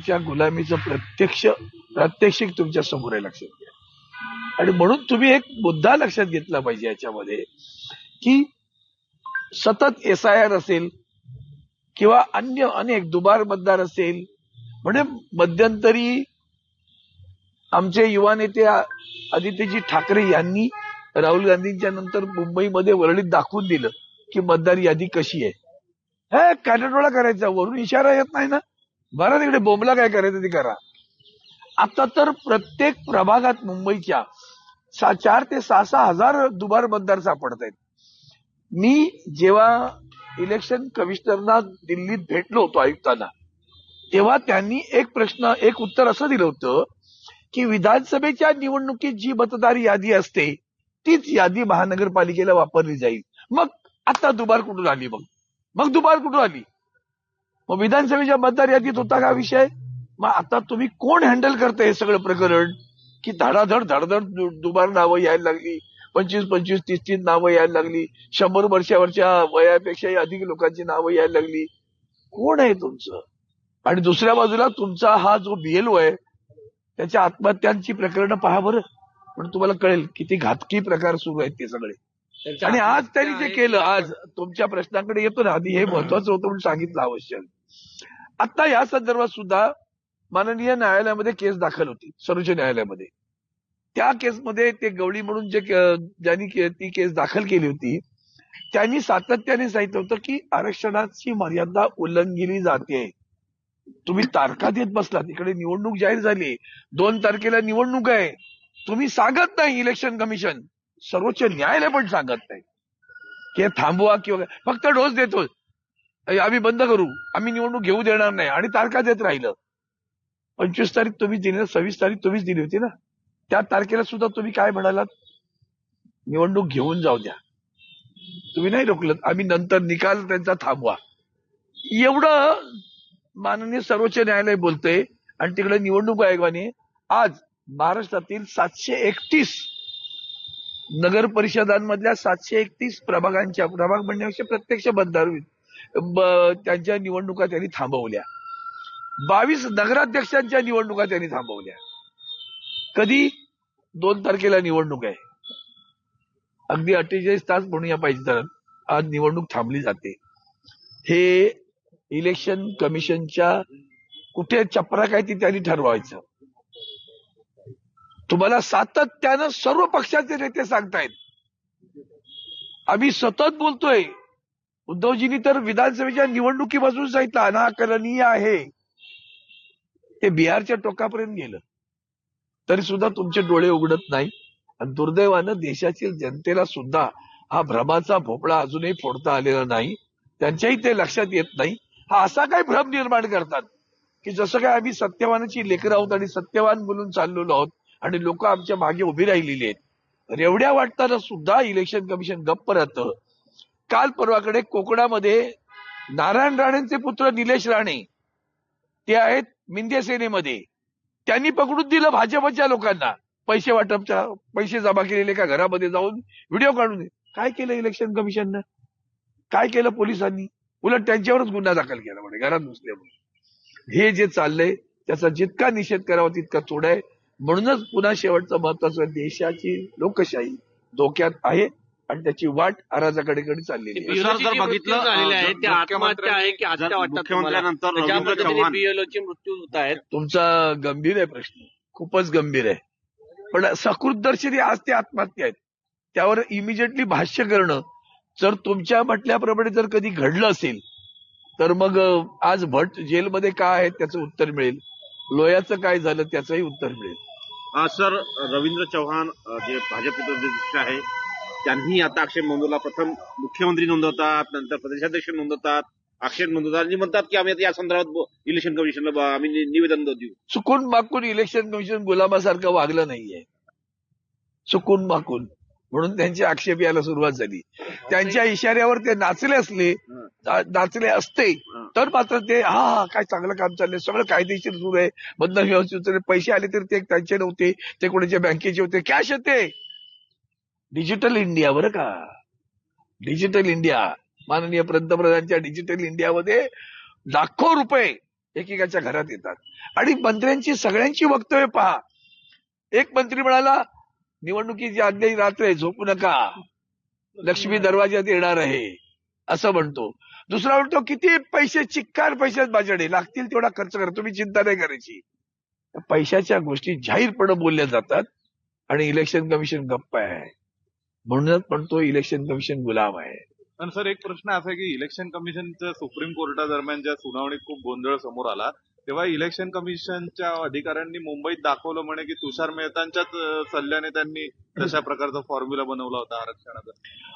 सरकारच्या गुलामीचं प्रात्यक्षिक तुमच्या समोर आहे, लक्षात घ्या. आणि म्हणून तुम्ही एक मुद्दा लक्षात घेतला पाहिजे याच्यामध्ये की सतत SIR असेल किंवा अन्य अनेक दुबार मतदार असेल, म्हणजे मध्यंतरी आमचे युवा नेते आदित्यजी ठाकरे यांनी राहुल गांधींच्या नंतर मुंबईमध्ये वरळीत दाखवून दिलं की मतदार यादी कशी आहे. हे कॅनेडोळा करायचा, वरून इशारा येत नाही ना, बरं तिकडे बोंबला काय करायचं ते करा. आता तर प्रत्येक प्रभागात मुंबईच्या 4 ते 6 हजार दुबार मतदार सापडत आहेत. मी जेव्हा इलेक्शन कमिशनरना दिल्लीत भेटलो होतो आयुक्तांना, तेव्हा त्यांनी एक उत्तर असं दिलं होतं की विधानसभेच्या निवडणुकीत जी मतदार यादी असते तीच यादी महानगरपालिकेला वापरली जाईल. मग आता दुबार कुठून आली? मग दुबार कुठून आली? मग विधानसभेच्या मतदार यादीत होता का विषय? मग आता तुम्ही कोण हँडल करताय हे सगळं प्रकरण की धडाधड दुबार नावं यायला लागली, 25, 30 नावं यायला लागली, 100 वर्षावरच्या वयापेक्षाही अधिक लोकांची नावं यायला लागली. कोण आहे तुमचं? आणि दुसऱ्या बाजूला तुमचा हा जो BLO आहे त्याच्या आत्महत्यांची प्रकरणं पहा बरं, पण तुम्हाला कळेल किती घातकी प्रकार सुरू आहेत ते सगळे. आणि आज त्यांनी जे केलं, आज तुमच्या प्रश्नाकडे येतो ना, आधी हे महत्वाचं होतं म्हणून सांगितलं आवश्यक. आता या संदर्भात सुद्धा माननीय न्यायालयामध्ये केस दाखल होती, सर्वोच्च न्यायालयामध्ये. त्या केसमध्ये ते गवळी म्हणून ज्यांनी ती केस दाखल केली होती त्यांनी सातत्याने सांगितलं होतं की आरक्षणाची मर्यादा उल्लंघिली जाते. तुम्ही तारखा देत बसलात, इकडे निवडणूक जाहीर झाली, 2 तारखेला निवडणूक आहे, तुम्ही सांगत नाही. इलेक्शन कमिशन, सर्वोच्च न्यायालय पण सांगत नाही की थांबवा किंवा फक्त डोस देतो, आम्ही बंद करू, आम्ही निवडणूक घेऊ देणार नाही, आणि तारखा देत राहिलं. 25 तारीख तुम्ही दिली ना, 26 तारीख तुम्हीच दिली होती ना, त्या तारखेला सुद्धा तुम्ही काय म्हणालात? निवडणूक घेऊन जाऊ द्या, तुम्ही नाही रोखलं, आम्ही नंतर निकाल त्यांचा थांबवा. एवढं माननीय सर्वोच्च न्यायालय बोलतंय. आणि तिकडे निवडणूक आयोगाने आज महाराष्ट्रातील 731 नगर परिषदांमधल्या 731 प्रभागांच्या, प्रभाग म्हणण्यापेक्षा प्रत्यक्ष मतदार त्यांच्या निवडणुका त्यांनी थांबवल्या. 22 नगराध्यक्षांच्या निवडणुका त्यांनी थांबवल्या. कधी? 2 तारखेला निवडणूक आहे, अगदी 48 तास म्हणूया पाहिजे तर आज निवडणूक थांबली जाते. हे इलेक्शन कमिशनच्या कुठे चपरा काय ती त्यांनी ठरवायचं. तुम्हाला सातत्यानं सर्व पक्षाचे नेते सांगतायत, आम्ही सतत बोलतोय. उद्धवजींनी तर विधानसभेच्या निवडणुकीपासून सांगितलं अनाकलनीय आहे, ते बिहारच्या टोकापर्यंत गेलं, तरी सुद्धा तुमचे डोळे उघडत नाही. आणि दुर्दैवानं देशातील जनतेला सुद्धा हा भ्रमाचा भोपळा अजूनही फोडता आलेला नाही. त्यांच्याही ते लक्षात येत नाही. हा असा काय भ्रम निर्माण करतात की जसं काय आम्ही सत्यवानाची लेकरं आहोत आणि सत्यवान बोलून चाललेलो आहोत आणि लोक आमच्या मागे उभी राहिलेली आहेत. रेवड्या वाटताना सुद्धा इलेक्शन कमिशन गप्प राहतं. काल परवाकडे कोकणामध्ये नारायण राणेंचे पुत्र निलेश राणे, ते आहेत मिंदे सेनेमध्ये, त्यांनी पकडून दिलं भाजपच्या लोकांना, पैसे जमा केलेले का घरामध्ये जाऊन व्हिडिओ काढून. काय केलं इलेक्शन कमिशननं? काय केलं पोलिसांनी? उलट त्यांच्यावरच गुन्हा दाखल केला म्हणे घरात घुसल्यामुळे. हे जे चाललंय त्याचा जितका निषेध करावा तितका थोडा आहे. म्हणूनच पुन्हा शेवटचं महत्वाचं, देशाची लोकशाही धोक्यात आहे आणि त्याची वाट अराजकाकडे चाललेली आहे. जर बघितलं मुख्यमंत्र्यांनंतर मृत्यू होत आहेत. तुमचा गंभीर आहे प्रश्न, खूपच गंभीर आहे. पण सकृतदर्शनी आज ते आत्महत्या आहेत, त्यावर इमिजिएटली भाष्य करणं, जर तुमच्या म्हटल्याप्रमाणे जर कधी घडलं असेल तर मग आज भट जेलमध्ये का आहेत त्याचं उत्तर मिळेल, लोयाचं काय झालं त्याचंही उत्तर मिळेल. सर, रवींद्र चव्हाण जे भाजपचे अध्यक्ष आहे त्यांनी आता आक्षेप नोंदवला. प्रथम मुख्यमंत्री नोंदवतात, नंतर प्रदेशाध्यक्ष नोंदवतात, आक्षेप नोंदवतात आणि म्हणतात की आम्ही या संदर्भात इलेक्शन कमिशनला आम्ही निवेदन देऊ. चुकून माकून इलेक्शन कमिशन गुलामासारखं वागलं नाहीये, चुकून माकून, म्हणून त्यांची आक्षेप यायला सुरुवात झाली. त्यांच्या इशाऱ्यावर ते नाचले असते तर मात्र ते काय चांगलं काम चाललंय, सगळं कायदेशीर सुरू आहे, बंधन व्यवस्थित, पैसे आले तरी ते त्यांचे नव्हते, ते कोणाच्या बँकेचे होते, कॅश येते. डिजिटल इंडिया बरं का, डिजिटल इंडिया, माननीय पंतप्रधानांच्या डिजिटल इंडियामध्ये लाखो रुपये एकेकाच्या घरात येतात आणि मंत्र्यांची सगळ्यांची वक्तव्य पहा. एक मंत्री म्हणाला निवडणुकीची आदल्या रात्र झोपू नका, लक्ष्मी दरवाज्यात येणार आहे असं म्हणतो. दुसरा म्हणतो किती पैसे चिक्कार पैशात माझ्याकडे लागतील तेवढा खर्च करा, तुम्ही चिंता नाही करायची. पैशाच्या गोष्टी जाहीरपणे बोलल्या जातात आणि इलेक्शन कमिशन गप्प आहे. म्हणूनच म्हणतो इलेक्शन कमिशन गुलाम आहे. पण सर एक प्रश्न असा आहे की इलेक्शन कमिशनच्या सुप्रीम कोर्टादरम्यान ज्या सुनावणीत खूप गोंधळ समोर आला तेव्हा इलेक्शन कमिशनच्या अधिकाऱ्यांनी मुंबईत दाखवलं म्हणे की तुषार मेहतांच्याच सल्ल्याने त्यांनी तशा प्रकारचा फॉर्म्युला बनवला होता आरक्षणाचा.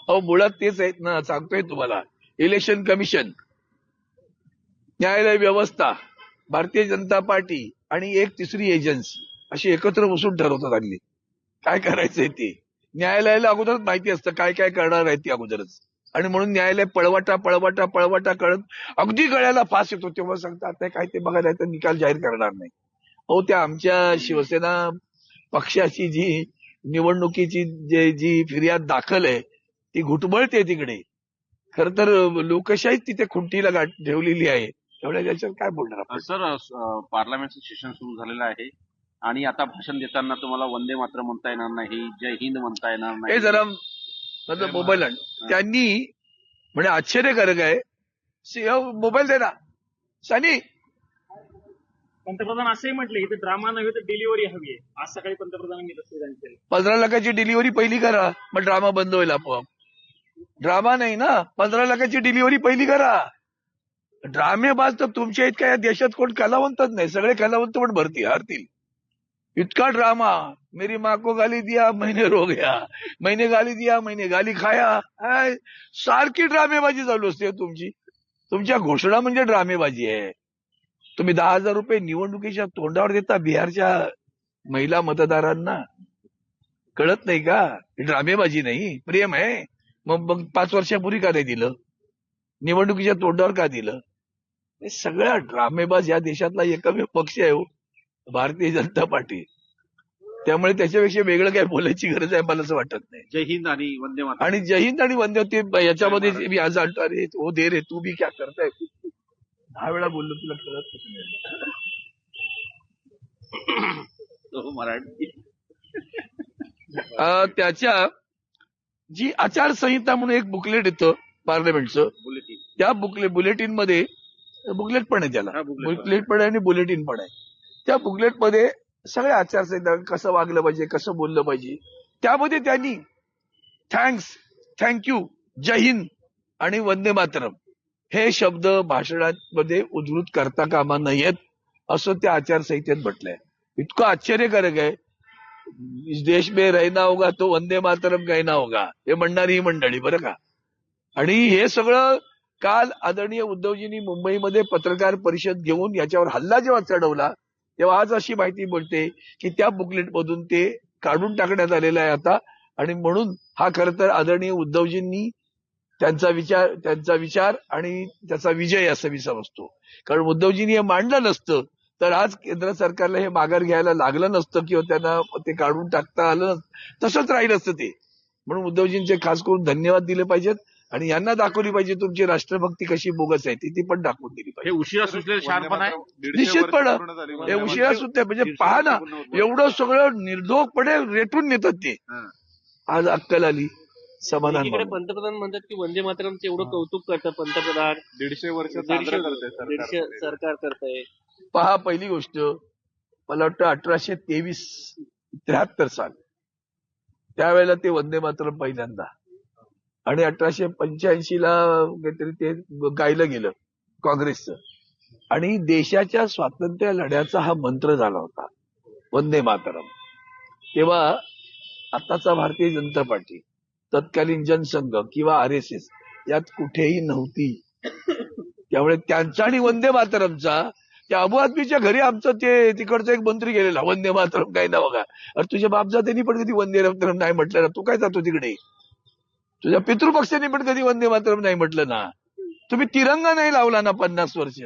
अहो मुळात तेच आहेत ना, सांगतोय तुम्हाला. इलेक्शन कमिशन, न्यायालय व्यवस्था, भारतीय जनता पार्टी आणि एक तिसरी एजन्सी अशी एकत्र बसून ठरवतात हल्ली काय करायचंय ते. न्यायालयाला अगोदरच माहिती असतं काय काय करणार आहे ती अगोदरच, आणि म्हणून न्यायालय पळवाटा कळत अगदी गळ्याला फास येतो तेव्हा सांगतात आता काय ते बघायला तर निकाल जाहीर करणार नाही. हो, त्या आमच्या शिवसेना पक्षाची जी निवडणुकीची जी फिर्याद दाखल आहे ती घुटमळते तिकडे. खर तर लोकशाहीच तिथे खुंटीला ठेवलेली आहे. एवढ्या याच्यात काय बोलणार आपण. सर, पार्लमेंटचं सेशन सुरू झालेलं आहे आणि आता भाषण देताना तुम्हाला वंदे मातरम म्हणता येणार नाही, जय हिंद म्हणता येणार नाही. हे जरा माझा मोबाईल आण. त्यांनी म्हणजे आश्चर्यकारक आहे. मोबाईल दे ना सनी. पंतप्रधान असंही म्हटले की ड्रामा नव्हे तर डिलिव्हरी हवी आहे. आज सकाळी पंतप्रधानांनी सांगितलं 15 लाखाची डिलिव्हरी पहिली करा, मग ड्रामा बंद होईल आपोआप. ड्रामा नाही ना, 15 लाखाची डिलिव्हरी पहिली करा. ड्रामेबाज तर तुमच्या इतक्या या देशात कोण कलावंतच नाही. सगळे कलावंत पण भरती हरतील. इतका ड्रामा. मेरी माँ को गाली दिया मैंने रो गया, मैंने गाली दिया मैंने गाली खाया. सारखी ड्रामेबाजी चालू असते तुमची. तुमच्या घोषणा म्हणजे ड्रामेबाजी आहे. तुम्ही 10,000 रुपये निवडणुकीच्या तोंडावर देता बिहारच्या महिला मतदारांना. कळत नाही का? ड्रामेबाजी नाही, प्रेम आहे. मग 5 वर्षापूर्वी का नाही दिलं? निवडणुकीच्या तोंडावर का दिलं? हे सगळ्या ड्रामेबाज या देशातला एकमेव पक्ष आहे हो, भारतीय जनता पार्टी. त्यामुळे त्याच्यापेक्षा वेगळं काय बोलायची गरज आहे मला असं वाटत नाही. जय हिंद आणि वंदे मातरम. आणि जय हिंद आणि वंदे ते याच्यामध्ये मी आज आणतो. अरे हो दे रे, तू बी क्या करताय. 10 वेळा बोललो तुला कळत तो मराठी. त्याच्या जी आचारसंहिता म्हणून एक बुकलेट येतं पार्लमेंटचं, बुलेटिन. त्या बुलेटिन मध्ये बुकलेट पण आहे त्याला, बुकलेट पण आहे आणि बुलेटिन पण आहे. त्या बुकलेटमध्ये सगळ्या आचारसंहिता कसं वागलं पाहिजे, कसं बोललं पाहिजे, त्यामध्ये त्यांनी थँक्यू, जय हिंद आणि वंदे मातरम हे शब्द भाषणामध्ये उद्धृत करता कामा नयेत असं त्या आचारसंहितेत म्हटलंय. इतकं आश्चर्यकारक आहे. इस देश में रहना होगा तो वंदे मातरम कहना होगा, हे म्हणणारी ही मंडळी बरं का. आणि हे सगळं काल आदरणीय उद्धवजींनी मुंबईमध्ये पत्रकार परिषद घेऊन याच्यावर हल्ला जेव्हा चढवला तेव्हा आज अशी माहिती मिळते की त्या बुकलेटमधून ते काढून टाकण्यात आलेलं आहे आता. आणि म्हणून हा खरं तर आदरणीय उद्धवजींनी त्यांचा विचार आणि त्याचा विजय असं मी समजतो. कारण उद्धवजींनी हे मांडलं नसतं तर आज केंद्र सरकारला हे माघार घ्यायला लागलं नसतं किंवा त्यांना ते काढून टाकता आलं नसतं, तसंच राहिलं असतं ते. म्हणून उद्धवजींचे खास करून धन्यवाद दिले पाहिजेत आणि यांना दाखवली पाहिजे तुमची राष्ट्रभक्ती कशी बोगस आहे ती पण दाखवून दिली हे पाहिजे. उशिरा सुचलेलं शहाणपण आहे. निश्चितपणे हे उशिरा सुद्धा म्हणजे पहा ना, एवढं सगळं निर्धोकपणे रेटून नेतात ते. आज अक्कल आली, समाधान एकीकडे मानलं. पंतप्रधान म्हणतात की वंदे मातरमचं एवढं कौतुक करतं पंतप्रधान, 150 वर्ष 150 सरकार करतंय. पहा, पहिली गोष्ट मला वाटतं 1823-73 साल त्यावेळेला ते वंदे मातरम पहिल्यांदा, आणि 1885ला काहीतरी ते गायलं गेलं काँग्रेसचं. आणि देशाच्या स्वातंत्र्य लढ्याचा हा मंत्र झाला होता वंदे मातरम. तेव्हा आताचा भारतीय जनता पार्टी, तत्कालीन जनसंघ किंवा RSS यात कुठेही नव्हती. त्यामुळे त्यांचा आणि वंदे मातरमचा त्या अबू आदमीच्या घरी आमचं ते तिकडचा एक मंत्री गेलेला, वंदे मातरम काय ना बघा. अरे तुझ्या बापजात्यांनी पण कधी वंदे मातरम नाही म्हटलं ना, तू काय जातो तिकडे. तुझ्या पितृपक्षांनी पण कधी वंदे मातरम नाही म्हटलं ना. तुम्ही तिरंगा नाही लावला ना 50 वर्ष,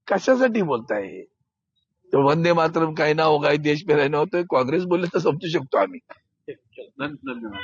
कशासाठी बोलताय. तर वंदे मातरम काय ना होगा, देश पे रहना होतं, काँग्रेस बोलले तर समजू शकतो आम्ही. धन्यवाद.